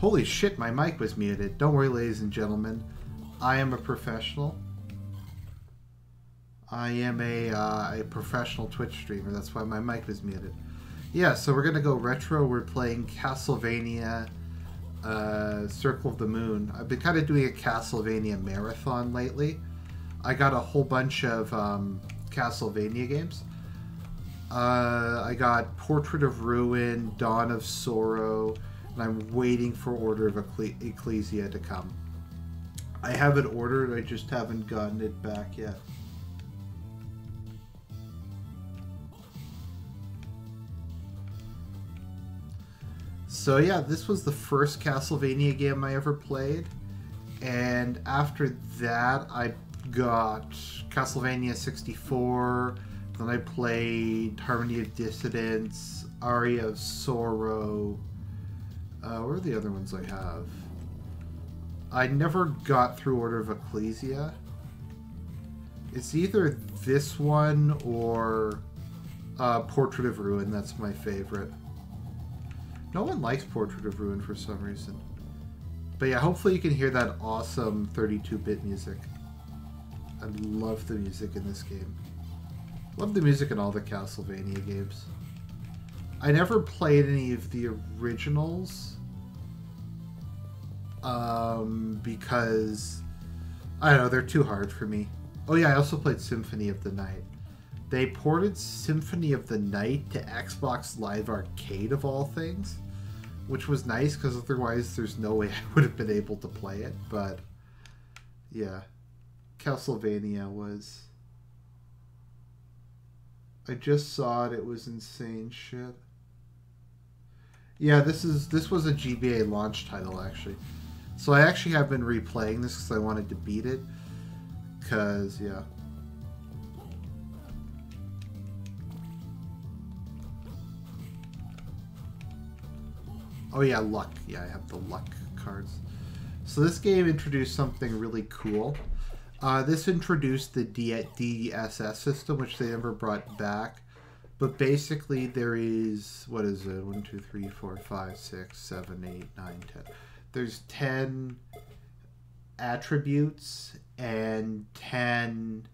Holy shit, my mic was muted. Don't worry, ladies and gentlemen. I am a professional. I am a professional Twitch streamer. That's why my mic was muted. Yeah, so we're going to go retro. We're playing Castlevania Circle of the Moon. I've been kind of doing a Castlevania marathon lately. I got a whole bunch of Castlevania games. I got Portrait of Ruin, Dawn of Sorrow, and I'm waiting for Order of Ecclesia to come. I have it ordered, I just haven't gotten it back yet. So yeah, this was the first Castlevania game I ever played, and after that I got Castlevania 64, then I played Harmony of Dissidence, Aria of Sorrow. Where are the other ones I have? I never got through Order of Ecclesia. It's either this one or Portrait of Ruin. That's my favorite. No one likes Portrait of Ruin for some reason. But yeah, hopefully you can hear that awesome 32-bit music. I love the music in this game. Love the music in all the Castlevania games. I never played any of the originals because I don't know, they're too hard for me. Oh yeah, I also played Symphony of the Night. They ported Symphony of the Night to Xbox Live Arcade of all things, which was nice because otherwise there's no way I would have been able to play it. But yeah, Castlevania was... I just saw it. It was insane shit. Yeah, this was a GBA launch title, actually. So I actually have been replaying this because I wanted to beat it. Because, yeah. Oh yeah, luck. Yeah, I have the luck cards. So this game introduced something really cool. This introduced the DSS system, which they never brought back. But basically there is, what is it? 1, 2, 3, 4, 5, 6, 7, 8, 9, 10. There's 10 attributes and 10...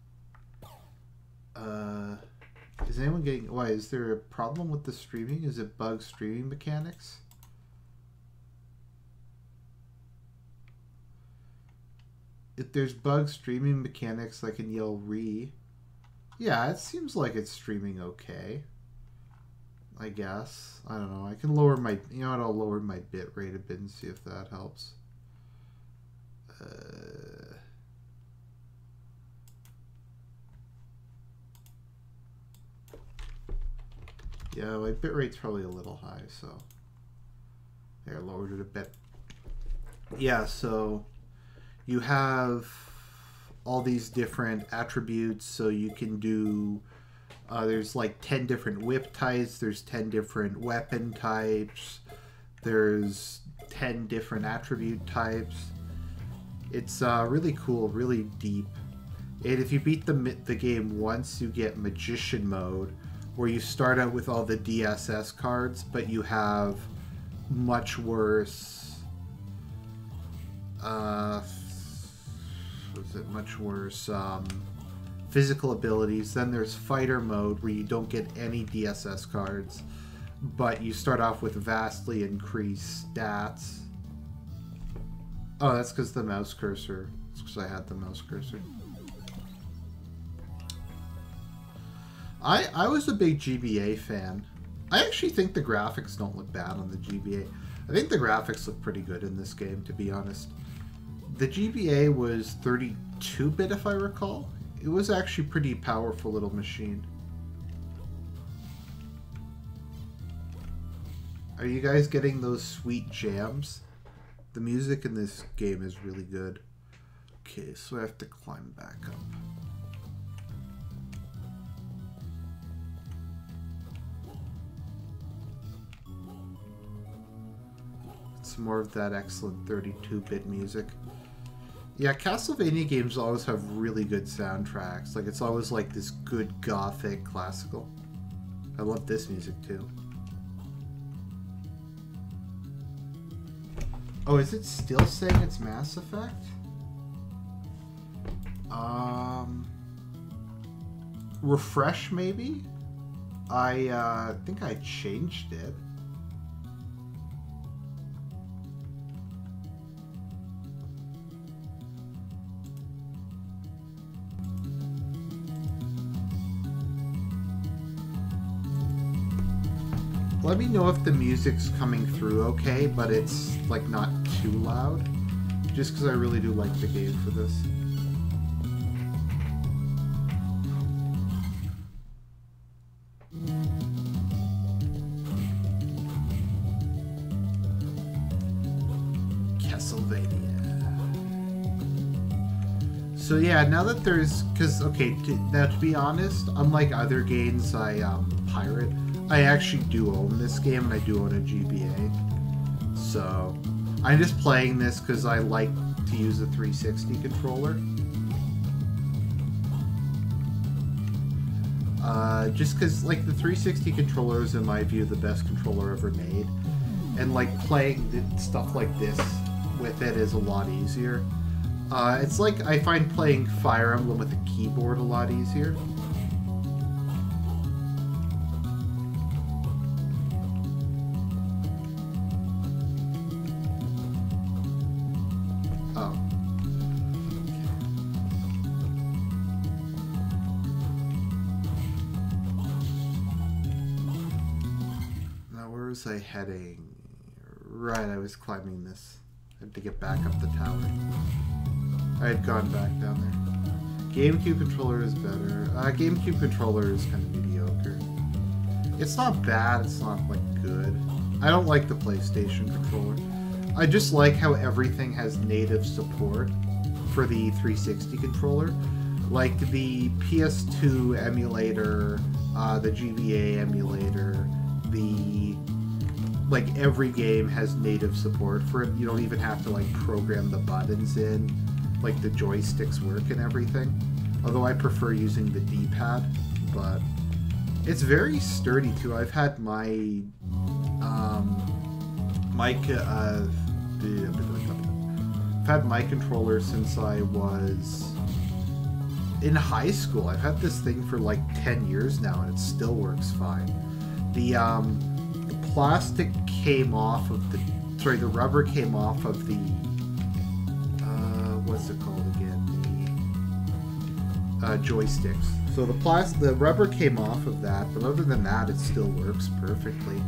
is anyone getting... Why, is there a problem with the streaming? Is it bug streaming mechanics? If there's bug streaming mechanics, I can yell re. Yeah, it seems like it's streaming okay. I guess. I don't know. I can lower my... You know what? I'll lower my bit rate a bit and see if that helps. Yeah, my bit rate's probably a little high, so... There, I lowered it a bit. Yeah, so... You have all these different attributes, so you can do... there's like 10 different whip types, there's 10 different weapon types, there's 10 different attribute types. It's really cool, really deep. And if you beat the game once, you get Magician Mode, where you start out with all the DSS cards, but you have much worse... physical abilities. Then there's Fighter Mode, where you don't get any DSS cards, but you start off with vastly increased stats. Oh, that's because the mouse cursor. It's because I had the mouse cursor. I was a big GBA fan. I actually think the graphics don't look bad on the GBA. I think the graphics look pretty good in this game, to be honest. The GBA was 32-bit, if I recall. It was actually a pretty powerful little machine. Are you guys getting those sweet jams? The music in this game is really good. Okay, so I have to climb back up. It's more of that excellent 32-bit music. Yeah, Castlevania games always have really good soundtracks. Like, it's always like this good gothic classical. I love this music too. Oh, is it still saying it's Mass Effect? Refresh maybe? I think I changed it. Let me know if the music's coming through okay, but it's like not too loud. Just because I really do like the game for this. Castlevania. So yeah, now that there's... Because, okay, now to be honest, unlike other games I pirate, I actually do own this game, and I do own a GBA. So, I'm just playing this because I like to use a 360 controller. Just because, like, the 360 controller is, in my view, the best controller ever made. And, like, playing stuff like this with it is a lot easier. It's like, I find playing Fire Emblem with a keyboard a lot easier. Where's I heading? Right, I was climbing this. I had to get back up the tower. I had gone back down there. GameCube controller is better. GameCube controller is kind of mediocre. It's not bad, it's not, like, good. I don't like the PlayStation controller. I just like how everything has native support for the 360 controller. Like the PS2 emulator, the GBA emulator, like every game has native support for it. You don't even have to like program the buttons in, like the joysticks work and everything. Although I prefer using the D-pad, but it's very sturdy too. I've had my I've had my controller since I was in high school. I've had this thing for like 10 years now, and it still works fine. The plastic came off of the... Sorry, the rubber came off of the... what's it called again? The joysticks. So the rubber came off of that, but other than that, it still works perfectly.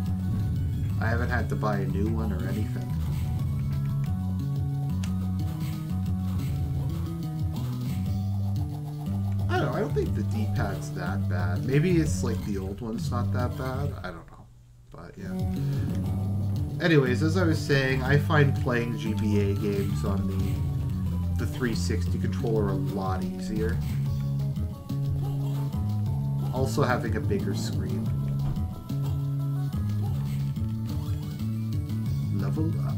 I haven't had to buy a new one or anything. I don't know, I don't think the D-pad's that bad. Maybe it's like the old one's not that bad. I don't know. But yeah. Anyways, as I was saying, I find playing GBA games on the 360 controller a lot easier. Also having a bigger screen. Level up.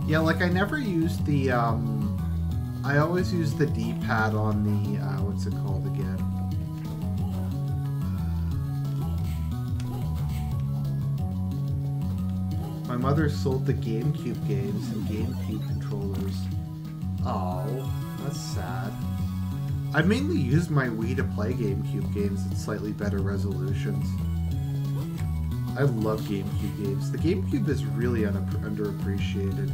Yeah, like I never used the, I always use the D-pad on the, what's it called again? My mother sold the GameCube games and GameCube controllers. Oh, that's sad. I mainly used my Wii to play GameCube games at slightly better resolutions. I love GameCube games. The GameCube is really underappreciated.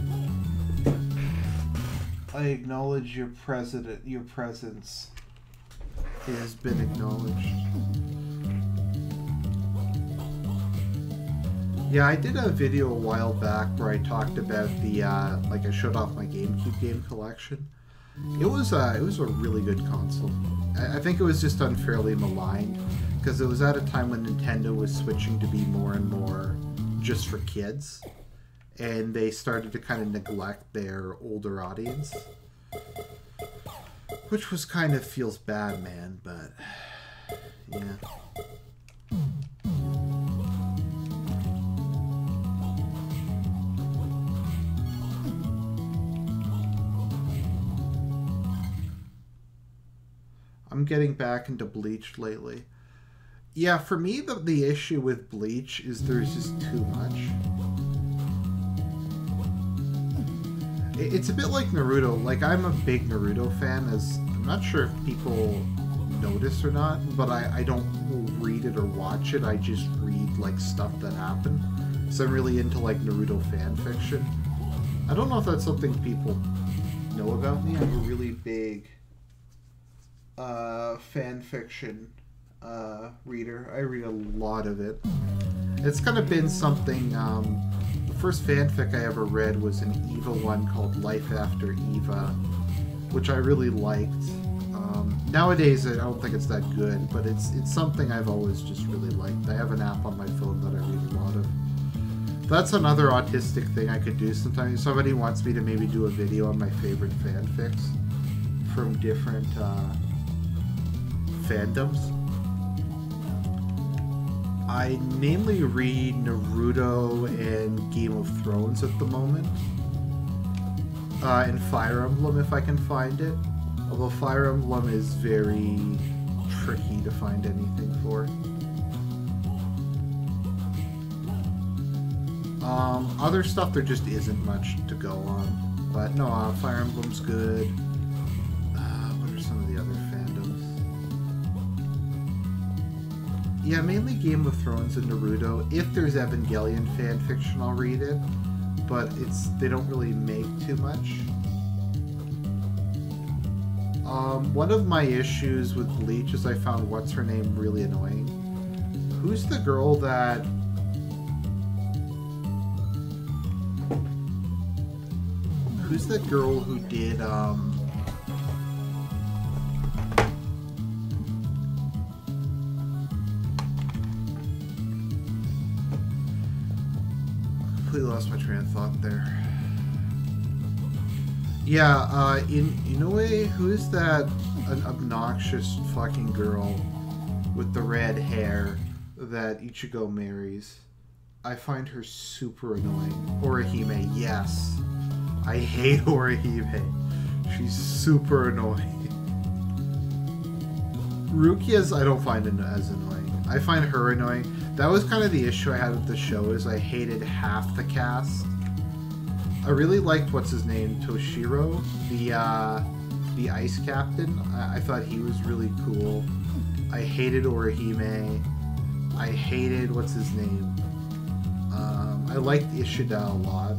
I acknowledge your presence. It has been acknowledged. Yeah, I did a video a while back where I talked about the, like I showed off my GameCube game collection. It was a really good console. I think it was just unfairly maligned, because it was at a time when Nintendo was switching to be more and more just for kids, and they started to kind of neglect their older audience. Which was kind of feels bad, man, but yeah. I'm I'm getting back into Bleach lately. Yeah, for me, the issue with Bleach is there's just too much. It's a bit like Naruto. Like, I'm a big Naruto fan, as I'm not sure if people notice or not, but I don't read it or watch it. I just read, like, stuff that happened. So I'm really into, like, Naruto fan fiction. I don't know if that's something people know about me. I'm a really big fan fiction reader. I read a lot of it. It's kind of been something, the first fanfic I ever read was an Eva one called Life After Eva, which I really liked. Nowadays I don't think it's that good, but it's something I've always just really liked. I have an app on my phone that I read a lot of. That's another autistic thing I could do sometimes. If somebody wants me to maybe do a video on my favorite fanfics from different fandoms. I mainly read Naruto and Game of Thrones at the moment. And Fire Emblem if I can find it. Although Fire Emblem is very tricky to find anything for. Other stuff there just isn't much to go on. But no, Fire Emblem's good. What are some of the other fandoms? Yeah, mainly Game of Thrones and Naruto. If there's Evangelion fanfiction, I'll read it. But they don't really make too much. One of my issues with Bleach is I found what's-her-name really annoying. Who's the girl that... Who's that girl who did, completely lost my train of thought there. Yeah, in Inoue, who's that an obnoxious fucking girl with the red hair that Ichigo marries? I find her super annoying. Orihime, yes. I hate Orihime. She's super annoying. Rukia's I don't find as annoying. I find her annoying. That was kind of the issue I had with the show, is I hated half the cast. I really liked what's his name, Toshiro, the ice captain. I thought he was really cool. I hated Orihime. I hated what's his name. I liked Ishida a lot.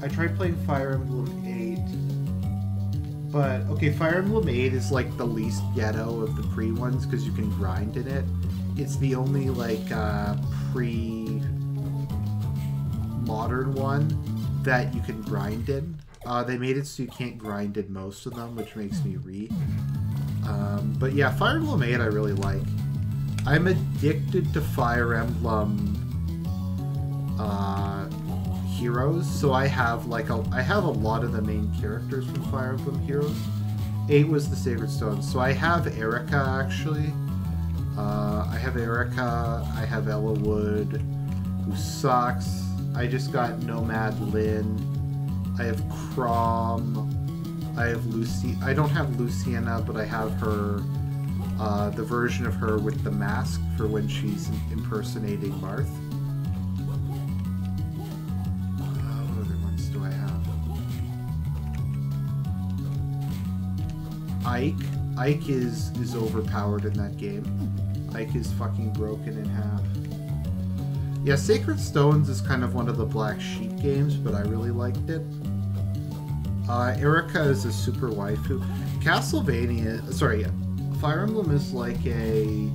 I tried playing Fire Emblem 8, but okay, Fire Emblem 8 is like the least ghetto of the pre ones because you can grind in it. It's the only like pre-modern one that you can grind in. They made it so you can't grind in most of them, which makes me but yeah, Fire Emblem 8 I really like. I'm addicted to Fire Emblem Heroes, so I have like I have a lot of the main characters from Fire Emblem Heroes. 8 was the Sacred Stone, so I have Erica actually. I have Erica, I have Ella Wood, who sucks. I just got Nomad Lynn. I have Crom. I have Lucy. I don't have Luciana, but I have her, the version of her with the mask for when she's impersonating Marth. What other ones do I have? Ike. Ike is overpowered in that game. Ike is fucking broken in half. Yeah, Sacred Stones is kind of one of the black sheep games, but I really liked it. Erica is a super waifu. Castlevania, sorry, Fire Emblem is like a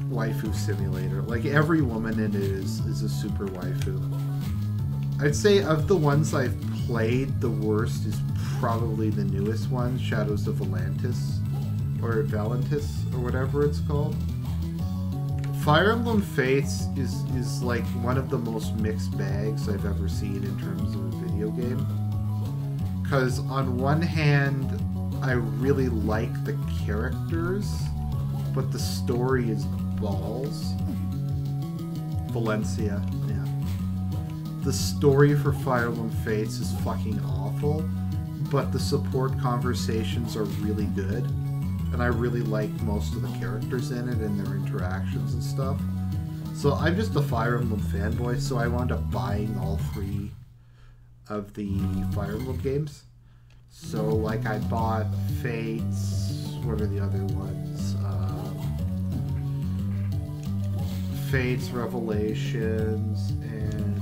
waifu simulator. Like every woman in it is a super waifu. I'd say of the ones I've played, the worst is probably the newest one, Shadows of Valentis, or Valentis, or whatever it's called. Fire Emblem Fates is like one of the most mixed bags I've ever seen in terms of a video game. Because on one hand, I really like the characters, but the story is balls. Valencia, yeah. The story for Fire Emblem Fates is fucking awful. but the support conversations are really good. And I really like most of the characters in it and their interactions and stuff. So I'm just a Fire Emblem fanboy, so I wound up buying all 3 of the Fire Emblem games. So, like, I bought Fates, what are the other ones? Fates, Revelations, and...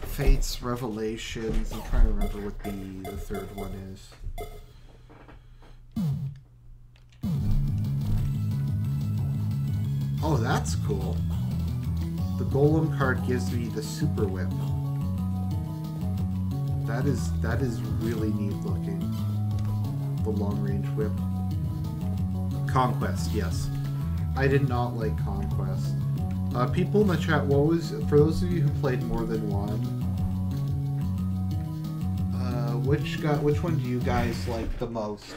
Fates, Revelations, I'm trying to remember what the third one is. Oh, that's cool. The Golem card gives me the Super Whip. That is really neat looking. The long range whip. Conquest, yes. I did not like Conquest. People in the chat, what was, for those of you who played more than one, which one do you guys like the most?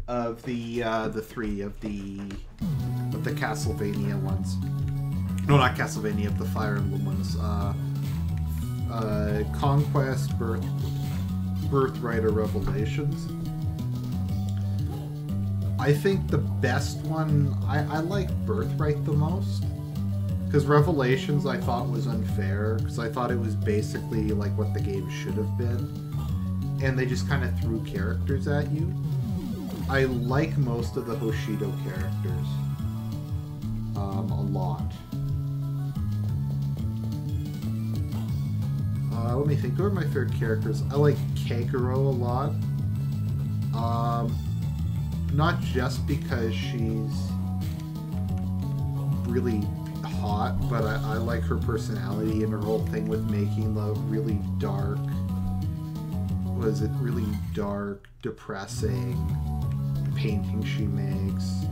Of the 3 of the Castlevania ones. No, not Castlevania, of the Fire Emblem ones. Conquest, Birthright, or Revelations. I think the best one, I like Birthright the most. Because Revelations I thought was unfair, because I thought it was basically like what the game should have been. And they just kind of threw characters at you. I like most of the Hoshido characters. A lot. Let me think. Who are my favorite characters? I like Kagero a lot. Not just because she's really hot, but I like her personality and her whole thing with making the really dark, really dark, depressing painting she makes.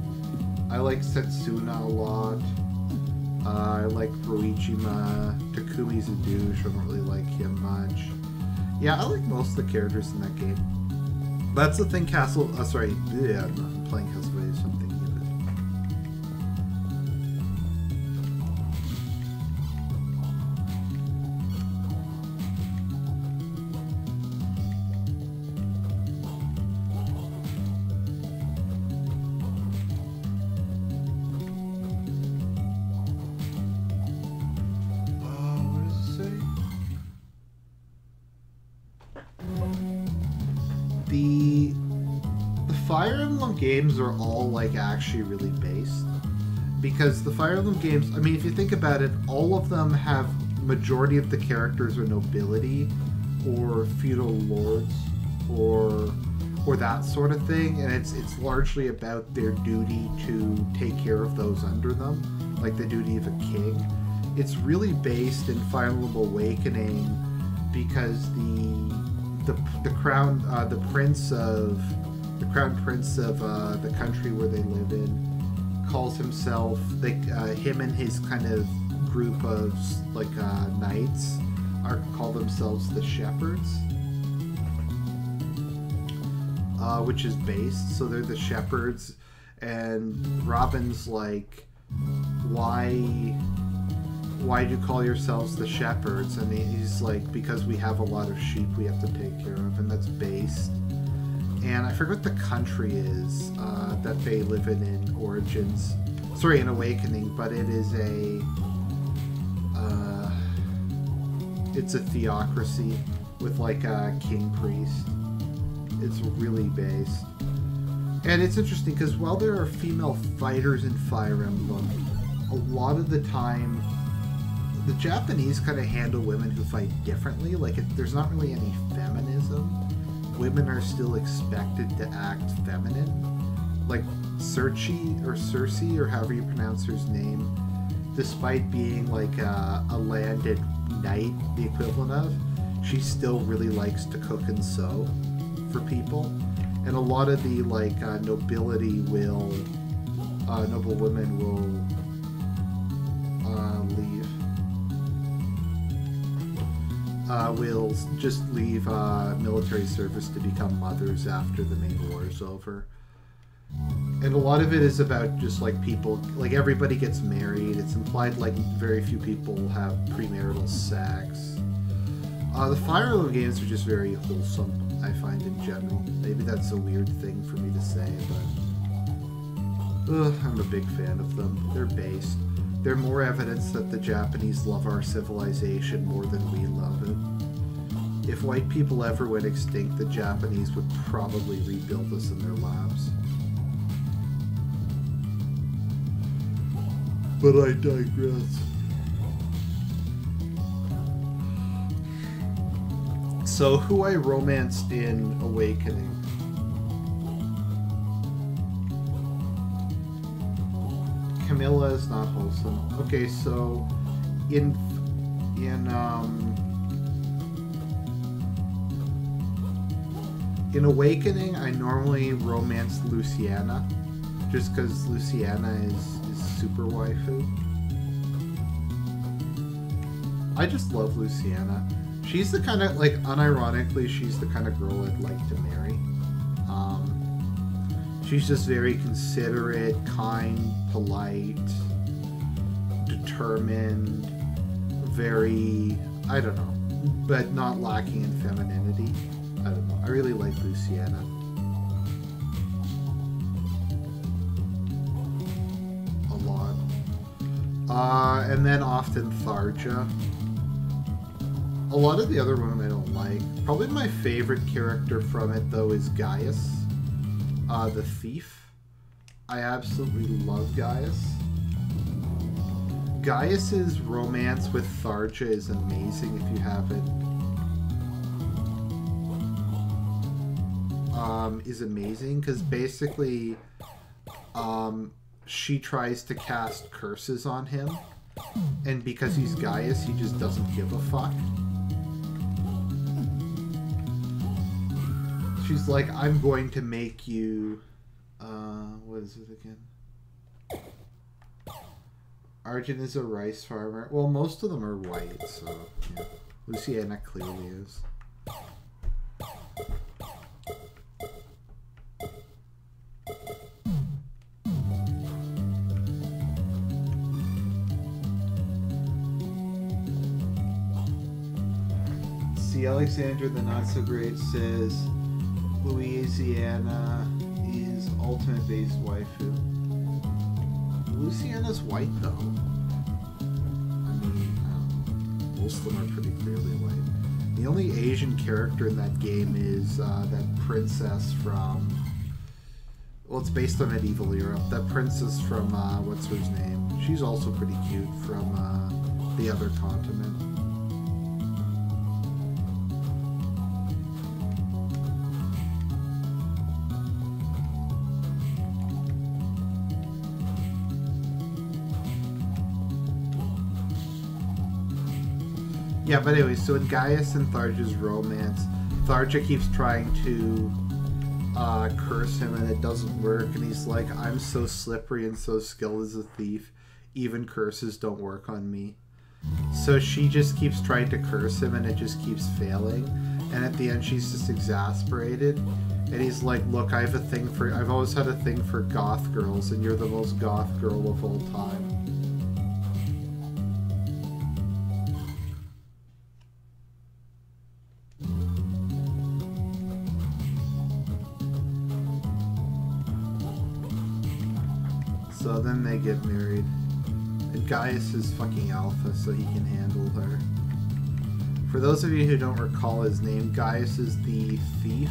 I like Setsuna a lot. I like Roijima. Takumi's a douche. I don't really like him much. Yeah, I like most of the characters in that game. That's the thing I'm playing Castlevania, so I'm thinking of it. What does it say? The Fire Emblem games are all like actually really based, because the Fire Emblem games, I mean, if you think about it, all of them have majority of the characters are nobility or feudal lords or that sort of thing, and it's largely about their duty to take care of those under them, like the duty of a king. It's really based in Fire Emblem Awakening because the crown prince of the country where they live in calls himself, him and his kind of group of knights call themselves the Shepherds, which is based, so they're the Shepherds, and Robin's like, why do you call yourselves the Shepherds? And he's like, because we have a lot of sheep we have to take care of, and that's based. And I forget what the country is that they live in Origins. Sorry, in Awakening, but it is it's a theocracy with like a king priest. It's really based. And it's interesting because while there are female fighters in Fire Emblem, a lot of the time the Japanese kind of handle women who fight differently. Like, there's not really any feminism. Women are still expected to act feminine. Like Circe, or however you pronounce her name, despite being like a landed knight, the equivalent of, she still really likes to cook and sew for people. And a lot of the nobility will, noble women will leave. Will just leave military service to become mothers after the main war is over. And a lot of it is about just like people, like everybody gets married. It's implied like very few people have premarital sex. The Fire Emblem games are just very wholesome, I find, in general. Maybe that's a weird thing for me to say, but I'm a big fan of them. They're based. They're more evidence that the Japanese love our civilization more than we love it. If white people ever went extinct, the Japanese would probably rebuild us in their labs. But I digress. So, who I romanced in Awakening? Camilla is not wholesome. Okay, so in Awakening, I normally romance Luciana, just because Luciana is super waifu. I just love Luciana. She's the kind of, like, unironically, she's the kind of girl I'd like to marry. She's just very considerate, kind, polite, determined, very, I don't know, but not lacking in femininity. I don't know. I really like Luciana. A lot. And then often Tharja. A lot of the other women I don't like. Probably my favorite character from it, though, is Gaius, the thief. I absolutely love Gaius. Gaius's romance with Tharja is amazing if you haven't. Is amazing because basically she tries to cast curses on him, and because he's Gaius, he just doesn't give a fuck. She's like, I'm going to make you, what is it again? Argent is a rice farmer. Well, most of them are white, so yeah. Luciana clearly is. See, Alexandra the Not So Great says Louisiana is ultimate based waifu. Luciana's white though. I mean, most of them are pretty clearly white. The only Asian character in that game is that princess from. Well, it's based on medieval Europe. That princess from what's her name? She's also pretty cute from the other continent. Yeah, but anyway, so in Gaius and Tharja's romance, Tharja keeps trying to curse him and it doesn't work, and he's like, I'm so slippery and so skilled as a thief, even curses don't work on me. So she just keeps trying to curse him and it just keeps failing, and at the end she's just exasperated, and he's like, look, I've always had a thing for goth girls, and you're the most goth girl of all time. So then they get married. And Gaius is fucking alpha, so he can handle her. For those of you who don't recall his name, Gaius is the thief.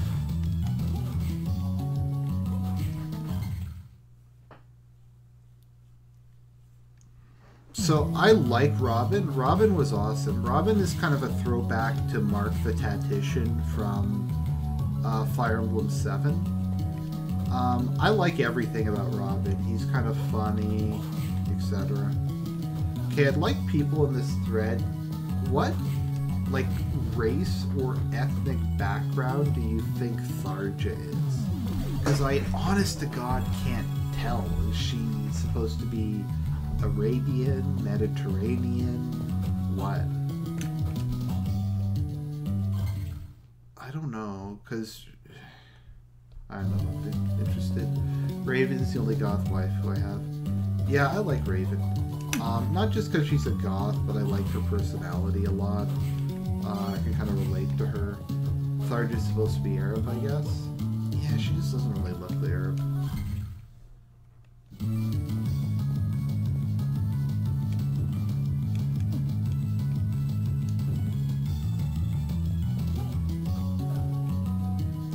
So I like Robin. Robin was awesome. Robin is kind of a throwback to Mark the Tactician from Fire Emblem 7. I like everything about Robin. He's kind of funny, etc. Okay, I'd like people in this thread. What, like, race or ethnic background do you think Tharja is? Because I, honest to God, can't tell. Is she supposed to be Arabian, Mediterranean, what? I don't know, because I don't know. I'm interested. Raven's the only goth waifu I have. Yeah, I like Raven. Not just because she's a goth, but I like her personality a lot. I can kind of relate to her. Tharj is supposed to be Arab, I guess. Yeah, she just doesn't really look the Arab.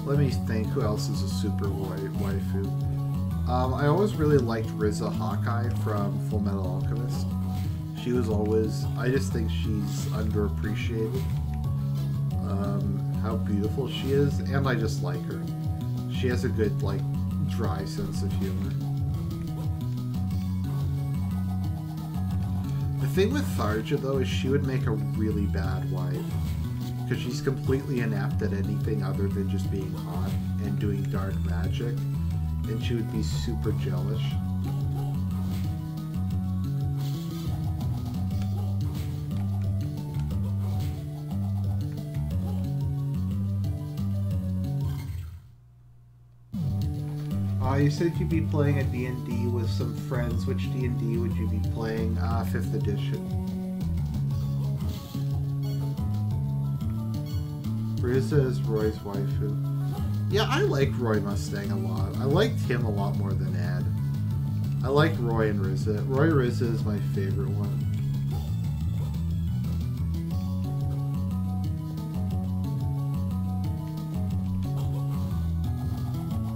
Let me think, who else is a super waifu? I always really liked Riza Hawkeye from Full Metal Alchemist. She was always... I just think she's underappreciated. How beautiful she is, and I just like her. She has a good, like, dry sense of humor. The thing with Tharja, though, is she would make a really bad wife. Because she's completely inept at anything other than just being hot and doing dark magic. And she would be super jealous. You said you'd be playing a D&D with some friends. Which D&D would you be playing? 5th edition. Riza is Roy's waifu. Yeah, I like Roy Mustang a lot. I liked him a lot more than Ed. I like Roy and Riza. Roy Riza is my favorite one.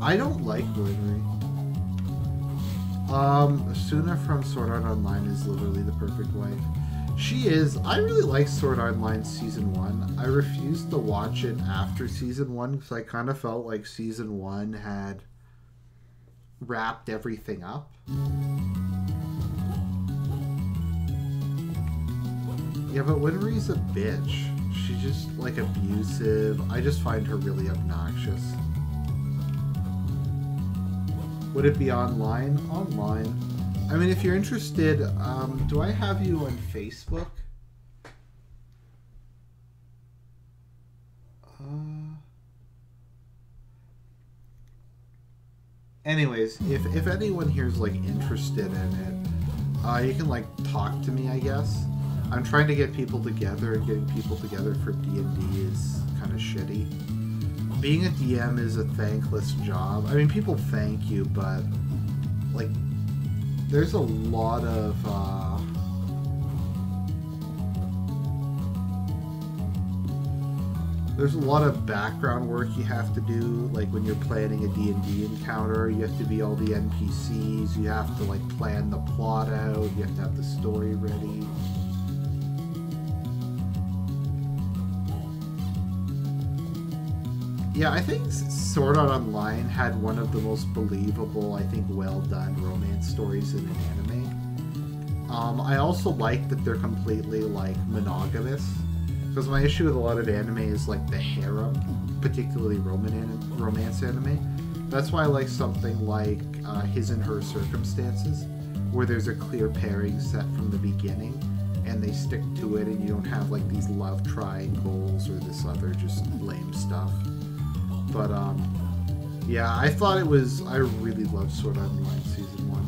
I don't like Winry. Suna from Sword Art Online is literally the perfect wife. She is. I really like Sword Art Online Season 1. I refused to watch it after Season 1 because I kind of felt like Season 1 had wrapped everything up. Yeah, but Winry's a bitch. She's just, like, abusive. I just find her really obnoxious. Would it be online? Online. I mean, if you're interested, do I have you on Facebook? Anyways, if anyone here is, like, interested in it, you can, like, talk to me, I guess. I'm trying to get people together, and getting people together for D&D is kind of shitty. Being a DM is a thankless job. I mean, people thank you, but, like, there's a lot of, there's a lot of background work you have to do. Like, when you're planning a D&D encounter, you have to be all the NPCs, you have to, like, plan the plot out, you have to have the story ready. Yeah, I think Sword Art Online had one of the most believable, I think, well-done romance stories in an anime. I also like that they're completely, like, monogamous. Because my issue with a lot of anime is, like, the harem, particularly romance anime. That's why I like something like His and Her Circumstances, where there's a clear pairing set from the beginning, and they stick to it, and you don't have, like, these love triangles or this other just lame stuff. But, yeah, I thought it was... I really loved Sword Art Online Season 1.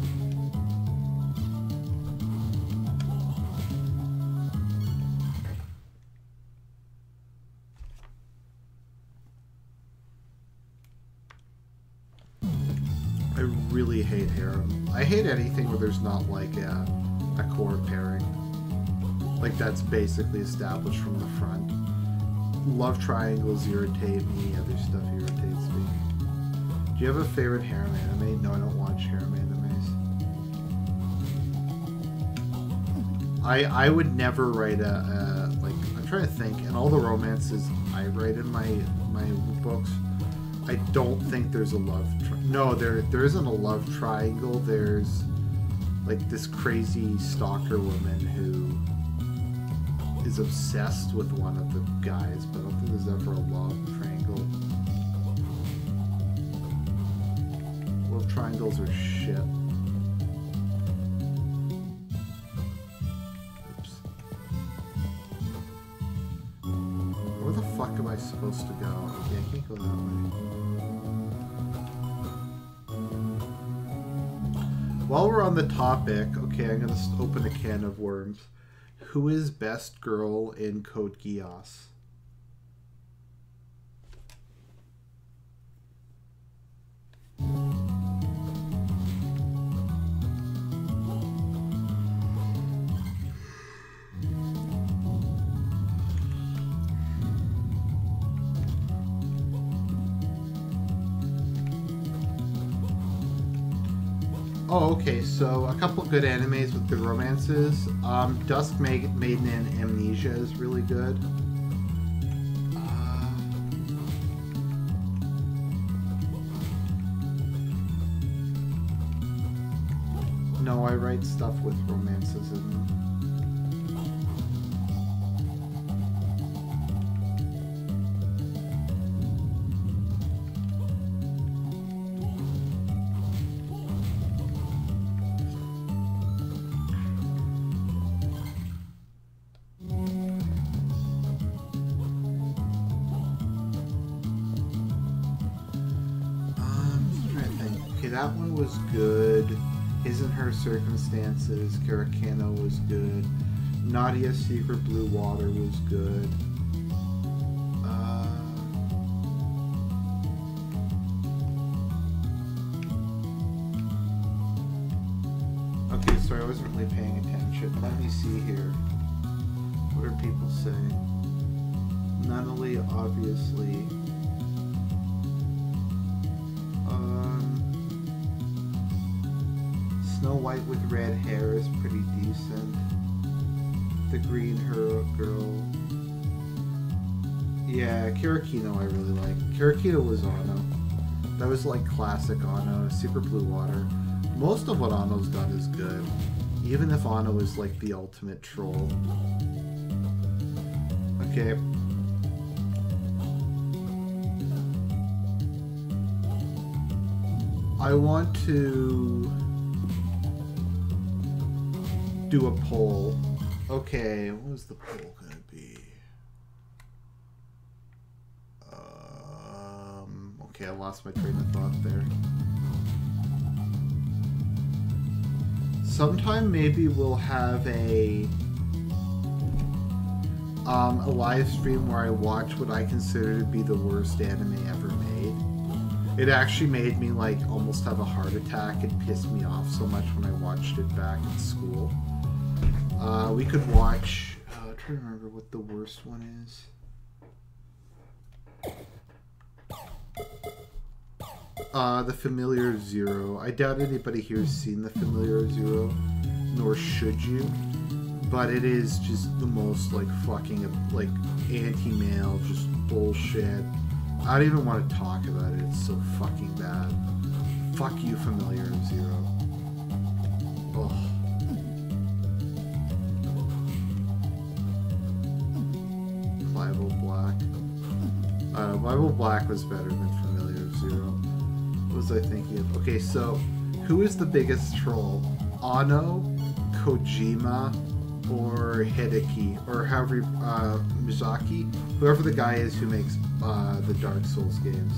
I really hate harem. I hate anything where there's not, like, a core pairing. Like, that's basically established from the front. Love triangles irritate me, other stuff irritates me. Do you have a favorite harem anime? No, I don't watch harem animes. I would never write like, I'm trying to think, and all the romances I write in my books, I don't think there's a love no, there isn't a love triangle. There's, like, this crazy stalker woman who is obsessed with one of the guys, but I don't think there's ever a love triangle. Love triangles are shit. Oops. Where the fuck am I supposed to go? Okay, I can't go that way. While we're on the topic, okay, I'm gonna open a can of worms. Who is best girl in Code Geass? Oh, okay, so a couple good animes with good romances. Dusk Maiden and Amnesia is really good. No, I write stuff with romances in them. That one was good. His and Her Circumstances, Karakano was good. Nadia's Secret Blue Water was good. Okay, sorry, I wasn't really paying attention. Let me see here. What are people saying? Nunnally, obviously. Snow White with red hair is pretty decent. The Green Girl. Yeah, Karakino I really like. Karakino was Anno. That was like classic Anno. Secret Blue Water. Most of what Anno's done is good. Even if Anno is like the ultimate troll. Okay. I want to do a poll. Okay, what was the poll gonna be? Okay, I lost my train of thought there. Sometime maybe we'll have a live stream where I watch what I consider to be the worst anime ever made. It actually made me like almost have a heart attack. It pissed me off so much when I watched it back in school. We could watch... I'm trying to remember what the worst one is. The Familiar Zero. I doubt anybody here has seen The Familiar Zero, nor should you. But it is just the most, like, fucking, like, anti-male, just bullshit. I don't even want to talk about it. It's so fucking bad. Fuck you, Familiar Zero. Ugh. Bible Black. Bible Black was better than Familiar Zero. What was I thinking of? Okay, so who is the biggest troll? Anno, Kojima, or Hideki, or however Miyazaki, whoever the guy is who makes the Dark Souls games.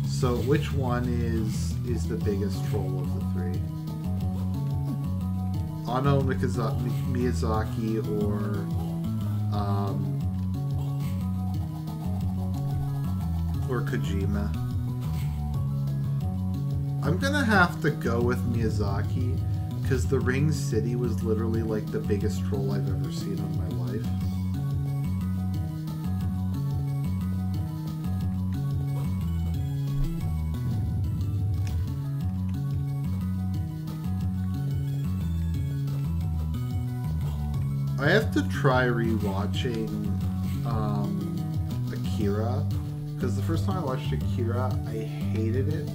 So which one is the biggest troll of the three? Anno, Miyazaki, or Kojima. I'm gonna have to go with Miyazaki because the Ring City was literally like the biggest troll I've ever seen in my life. I have to try rewatching Akira, because the first time I watched Akira, I hated it.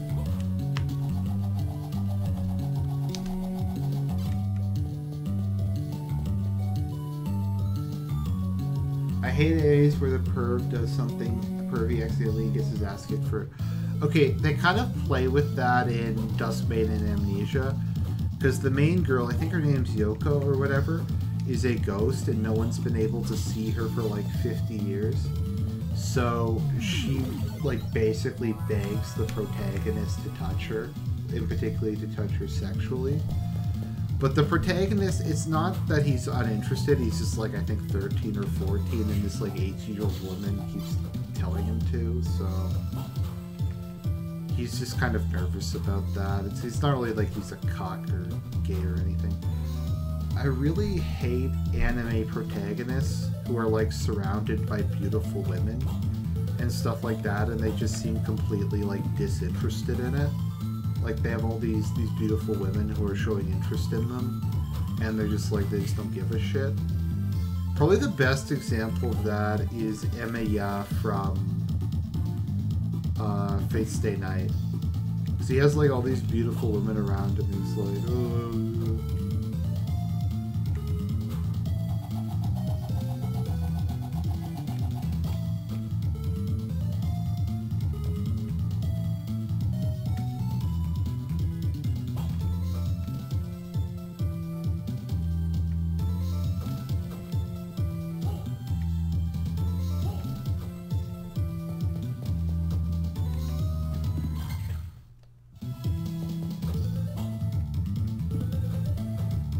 I hate A's where the perv does something, the pervy accidentally gets his ass kicked for it. Okay, they kind of play with that in Dusk Maiden and Amnesia, because the main girl, I think her name's Yoko or whatever, is a ghost and no one's been able to see her for like 50 years. So she like basically begs the protagonist to touch her, in particular to touch her sexually. But the protagonist, it's not that he's uninterested, he's just like, I think 13 or 14, and this like 18-year-old woman keeps telling him to, so he's just kind of nervous about that. It's not really like he's a cock or gay or anything. I really hate anime protagonists who are like surrounded by beautiful women and stuff like that, and they just seem completely like disinterested in it. Like they have all these beautiful women who are showing interest in them, and they're just like, they just don't give a shit. Probably the best example of that is Emiya from Fate Stay Night. Because he has like all these beautiful women around him, and he's like, oh.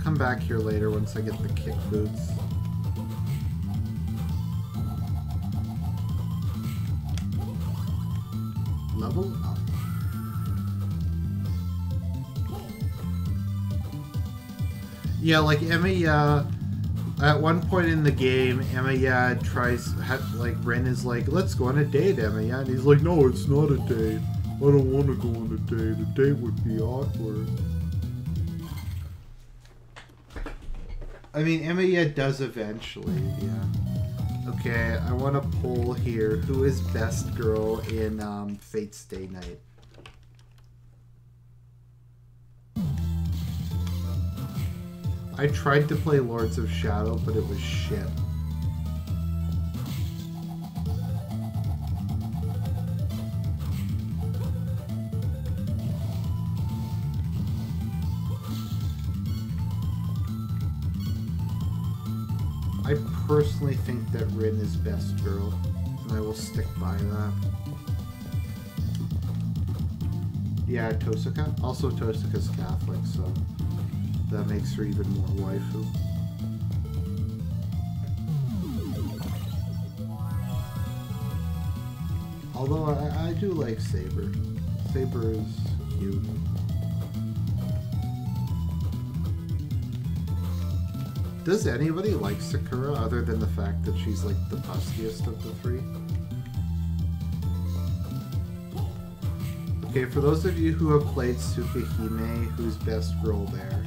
Come back here later once I get the kick boots. Level up. Yeah, like Emiya, at one point in the game, Emiya like Rin is like, let's go on a date, Emiya, and he's like, no, it's not a date. I don't want to go on a date. A date would be awkward. I mean, Emiya does eventually, yeah. Okay, I want to poll here. Who is best girl in Fate Stay Night? I tried to play Lords of Shadow, but it was shit. I personally think that Rin is best girl, and I will stick by that. Yeah, Tosaka. Also, Tosaka's Catholic, so that makes her even more waifu. Although I do like Saber. Saber is cute. Does anybody like Sakura other than the fact that she's like the buskiest of the three? Okay, for those of you who have played Tsukihime, who's best girl there?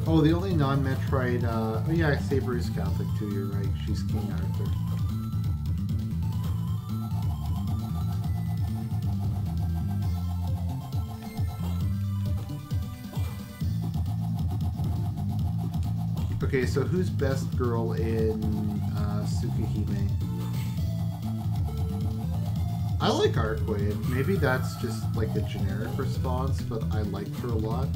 Oh, the only non-Metroid, oh yeah, Saber is Catholic too, you're right, she's King Arthur. Okay, so who's best girl in Tsukihime? I like Arcade. Maybe that's just like a generic response, but I liked her a lot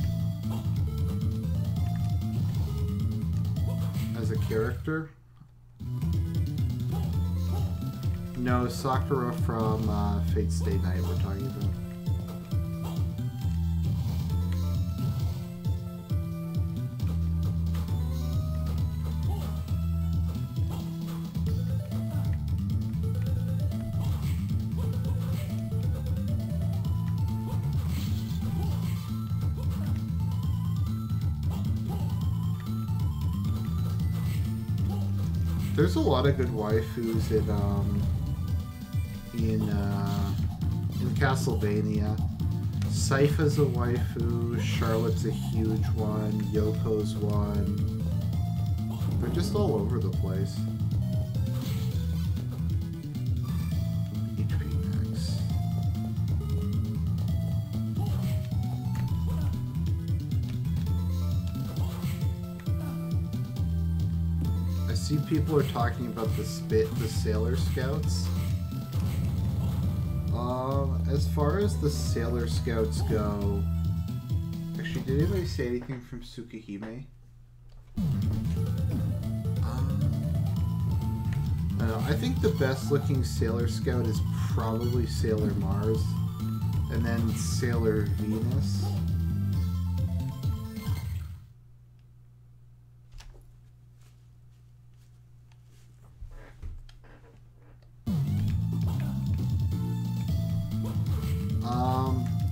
as a character. No, Sakura from Fate Stay Night we're talking about. There's a lot of good waifus in Castlevania. Sypha's a waifu, Charlotte's a huge one, Yoko's one. They're just all over the place. HP max. I see people are talking about the Sailor Scouts. As far as the Sailor Scouts go, actually, did anybody say anything from Tsukihime? I think the best looking Sailor Scout is probably Sailor Mars, and then Sailor Venus.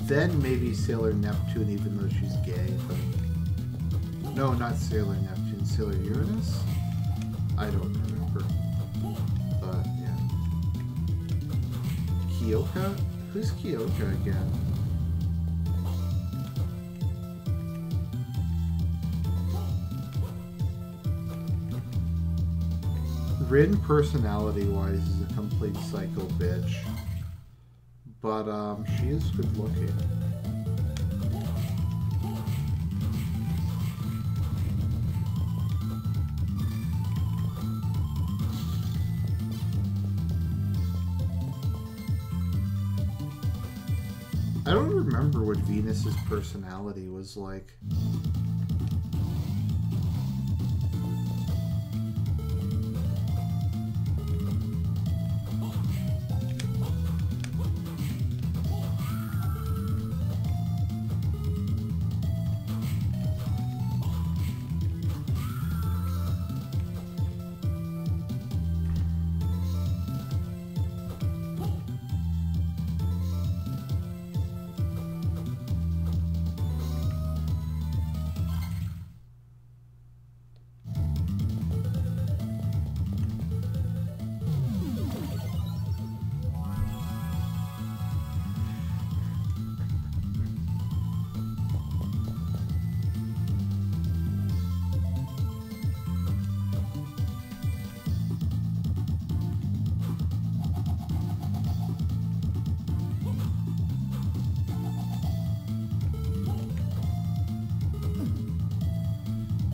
Then maybe Sailor Neptune, even though she's gay, but... No, not Sailor Neptune, Sailor Uranus? I don't remember. But, yeah. Kyoka? Who's Kyoka again? Rin, personality-wise, is a complete psycho bitch. But, she is good looking. I don't remember what Venus's personality was like.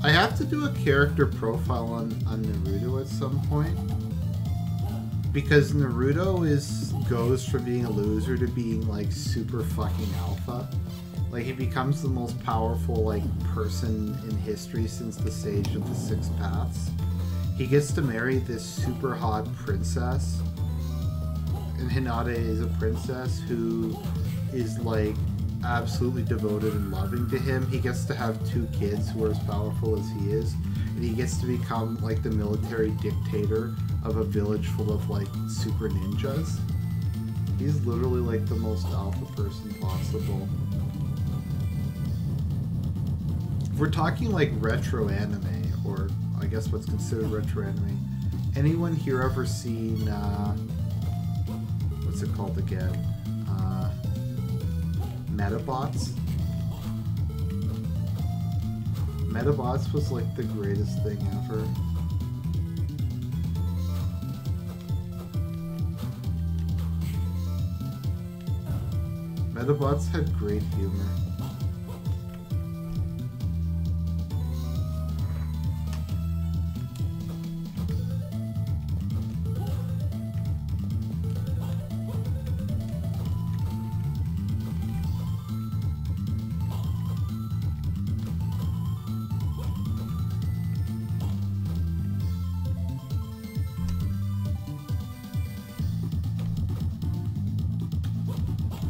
I have to do a character profile on Naruto at some point, because Naruto goes from being a loser to being like super fucking alpha. Like, he becomes the most powerful like person in history since the Sage of the Six Paths. He gets to marry this super hot princess, and Hinata is a princess who is like absolutely devoted and loving to him. He gets to have 2 kids who are as powerful as he is, and he gets to become like the military dictator of a village full of like super ninjas. He's literally like the most alpha person possible. If we're talking like retro anime, or I guess what's considered retro anime, anyone here ever seen what's it called again? Metabots? Metabots was like the greatest thing ever. Metabots had great humor.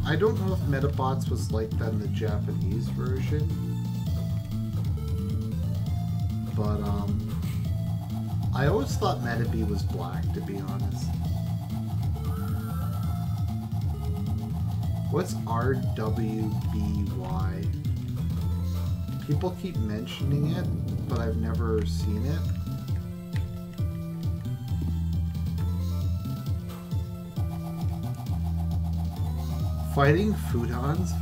I don't know if Metabots was like that in the Japanese version, but I always thought Metabee was black, to be honest. What's RWBY? People keep mentioning it, but I've never seen it. Fighting Foodons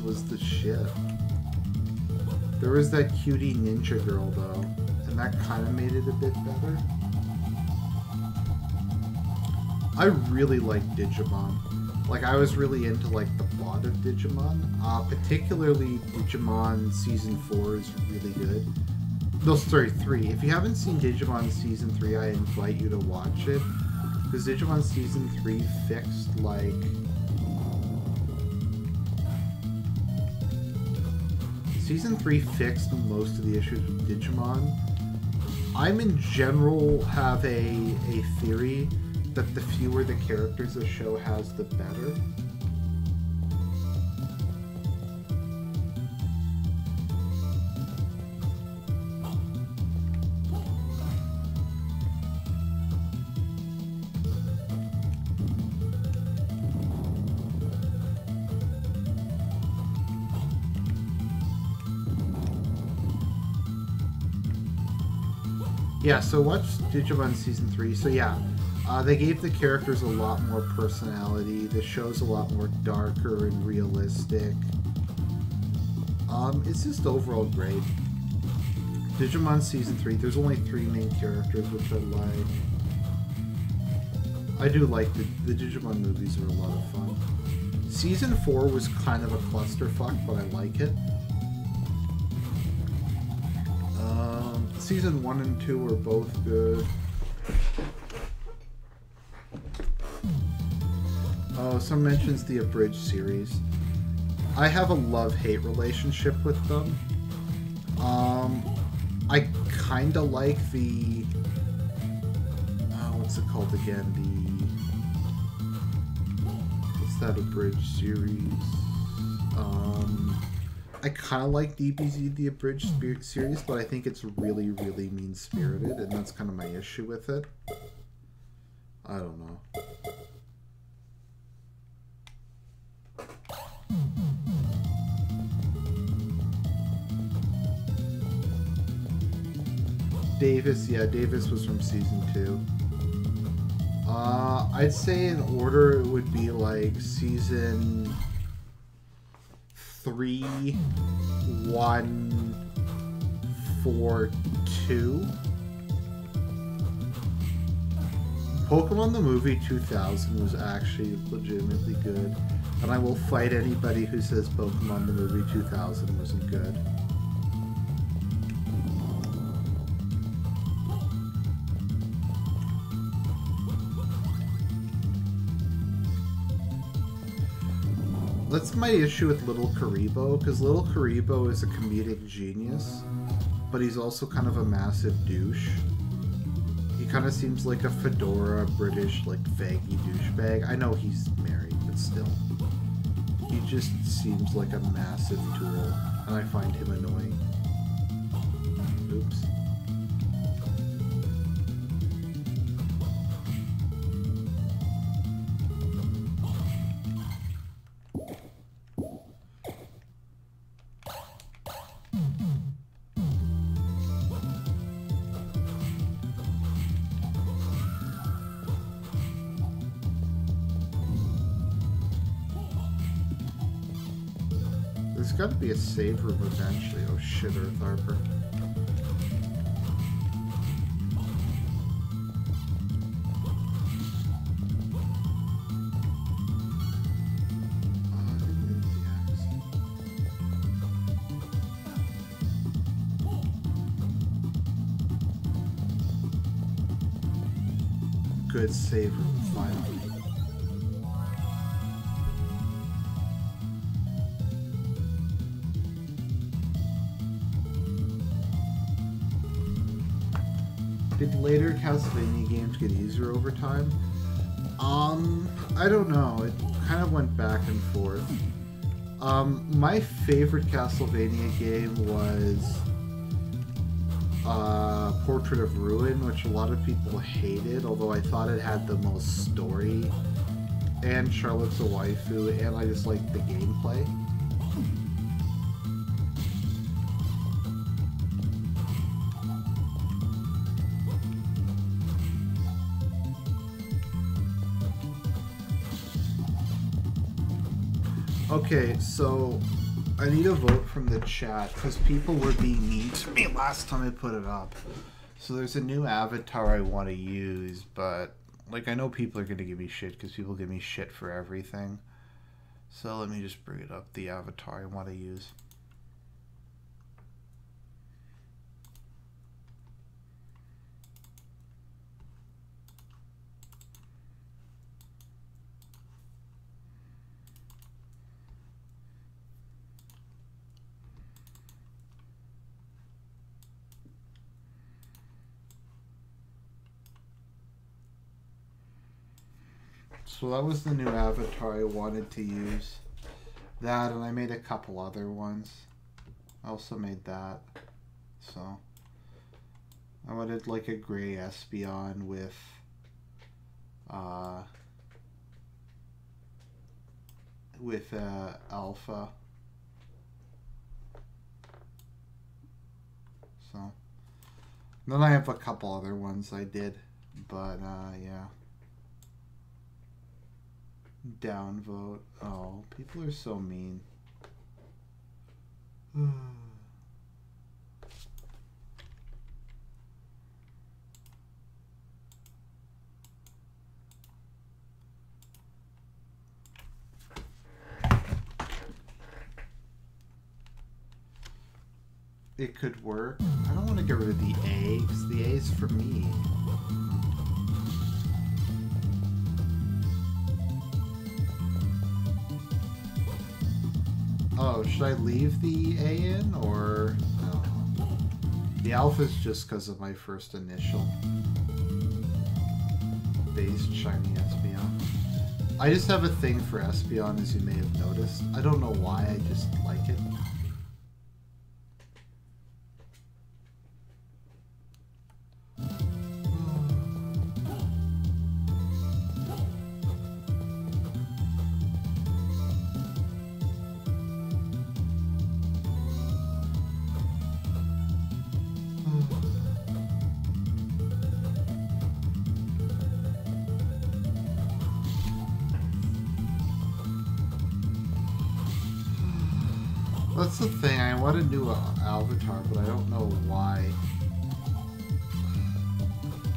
was the shit. There was that cutie ninja girl though, and that kind of made it a bit better. I really like Digimon. Like, I was really into like the plot of Digimon. Particularly Digimon Season 4 is really good. No, sorry, 3. If you haven't seen Digimon Season 3, I invite you to watch it. Because Digimon Season 3 fixed like... Season 3 fixed most of the issues with Digimon, I'm in general have a theory that the fewer the characters a show has, the better. Yeah, so watch Digimon Season 3. So yeah, they gave the characters a lot more personality. The show's a lot more darker and realistic. It's just overall great. Digimon Season 3, there's only 3 main characters, which I like. I do like the Digimon movies are a lot of fun. Season 4 was kind of a clusterfuck, but I like it. Season 1 and 2 are both good. Oh, some mentions the Abridged series. I have a love-hate relationship with them. I kinda like the... what's it called again? What's that Abridged series? I kind of like DBZ, the Abridged series, but I think it's really, really mean-spirited, and that's kind of my issue with it. I don't know. Davis, yeah, Davis was from Season 2. I'd say in order it would be like Season 3, 1, 4, 2. Pokemon the Movie 2000 was actually legitimately good, and I will fight anybody who says Pokemon the Movie 2000 wasn't good. That's my issue with Little Karibo, because Little Karibo is a comedic genius, but he's also kind of a massive douche. He kind of seems like a fedora, British, like, faggy douchebag. I know he's married, but still. He just seems like a massive tool, and I find him annoying. Oops. There's got to be a save room eventually. Oh shit, Earth Harper. Good save room, finally. Did later Castlevania games get easier over time? I don't know. It kind of went back and forth. My favorite Castlevania game was Portrait of Ruin, which a lot of people hated, although I thought it had the most story, and Charlotte's a Waifu, and I just liked the gameplay. Okay, so I need a vote from the chat because people were being mean to me last time I put it up. So there's a new avatar I want to use, but like I know people are going to give me shit because people give me shit for everything. So let me just bring it up, the avatar I want to use. So that was the new avatar I wanted to use. That, and I made a couple other ones. I also made that. So I wanted like a gray Espeon with alpha. So then I have a couple other ones I did, but yeah. Downvote. Oh, people are so mean. It could work. I don't want to get rid of the A, because the A is for me. Oh, should I leave the A in, or... I don't know. The alpha is just because of my first initial. Base shiny Espeon. I just have a thing for Espeon, as you may have noticed. I don't know why, I just like it. That's the thing, I want a new avatar, but I don't know why.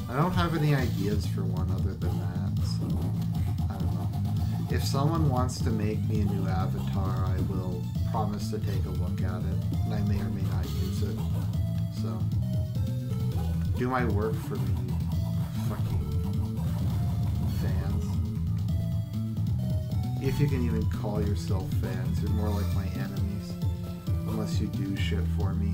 I don't have any ideas for one other than that, so I don't know. If someone wants to make me a new avatar, I will promise to take a look at it, and I may or may not use it. So, do my work for me, fucking fans. If you can even call yourself fans, you're more like my enemies. Unless you do shit for me.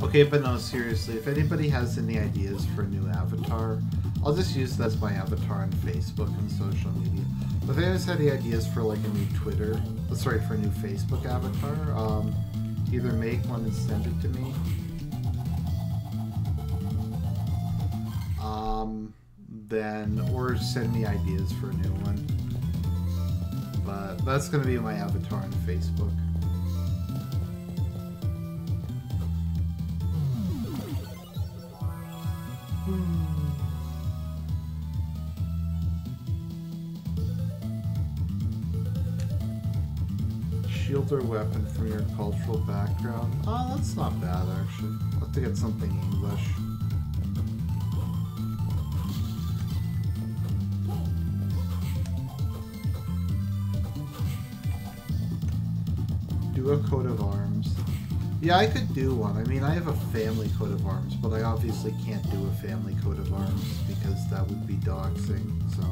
Okay, but no, seriously, if anybody has any ideas for a new avatar, I'll just use that as my avatar on Facebook and social media. But if anyone's had any ideas for like a new Twitter, sorry, for a new Facebook avatar, either make one and send it to me. Or send me ideas for a new one. But that's going to be my avatar on Facebook. Shield or weapon from your cultural background. Oh, that's not bad actually. I'll have to get something English. Do a coat of arms. Yeah, I could do one. I mean, I have a family coat of arms, but I obviously can't do a family coat of arms because that would be doxing, so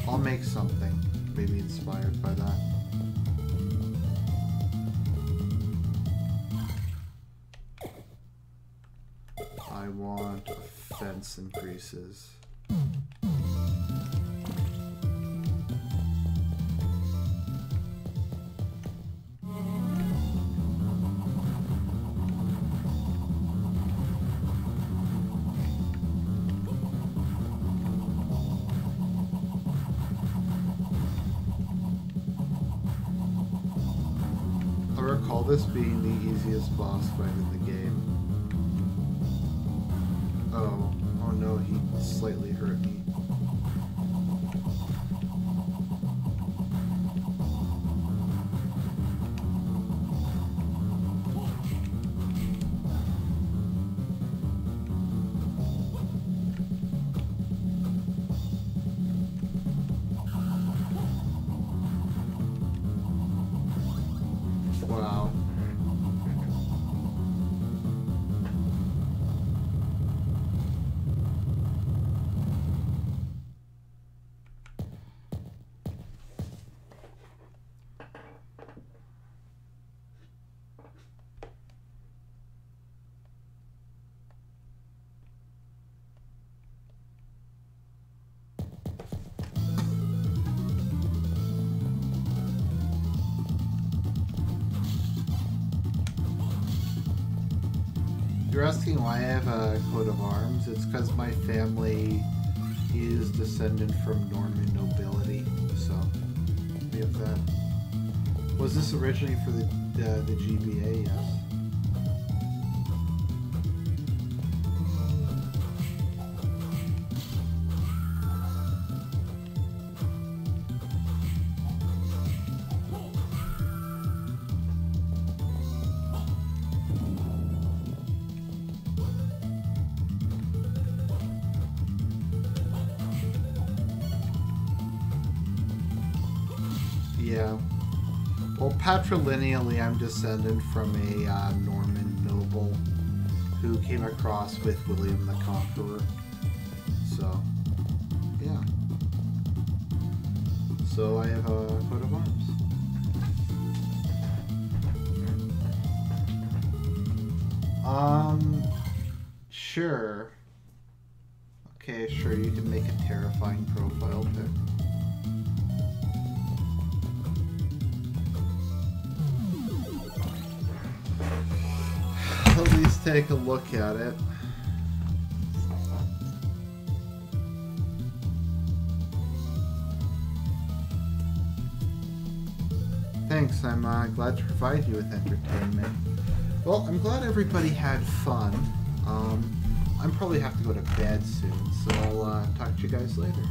I'll make something, maybe inspired by that. I want fence increases. This being the easiest boss fight in the game. Oh no, he slightly hurt me. You're asking why I have a coat of arms? It's because my family is descendant from Norman nobility, so we have that. Was this originally for the GBA? Yes. Yeah. Well, patrilineally, I'm descendant from a Norman noble who came across with William the Conqueror. So, yeah. So I have a coat of arms. Sure. Okay, sure, you can make a terrifying profile pic. At least take a look at it. Thanks, I'm glad to provide you with entertainment. Well, I'm glad everybody had fun. I'm probably have to go to bed soon, so I'll talk to you guys later.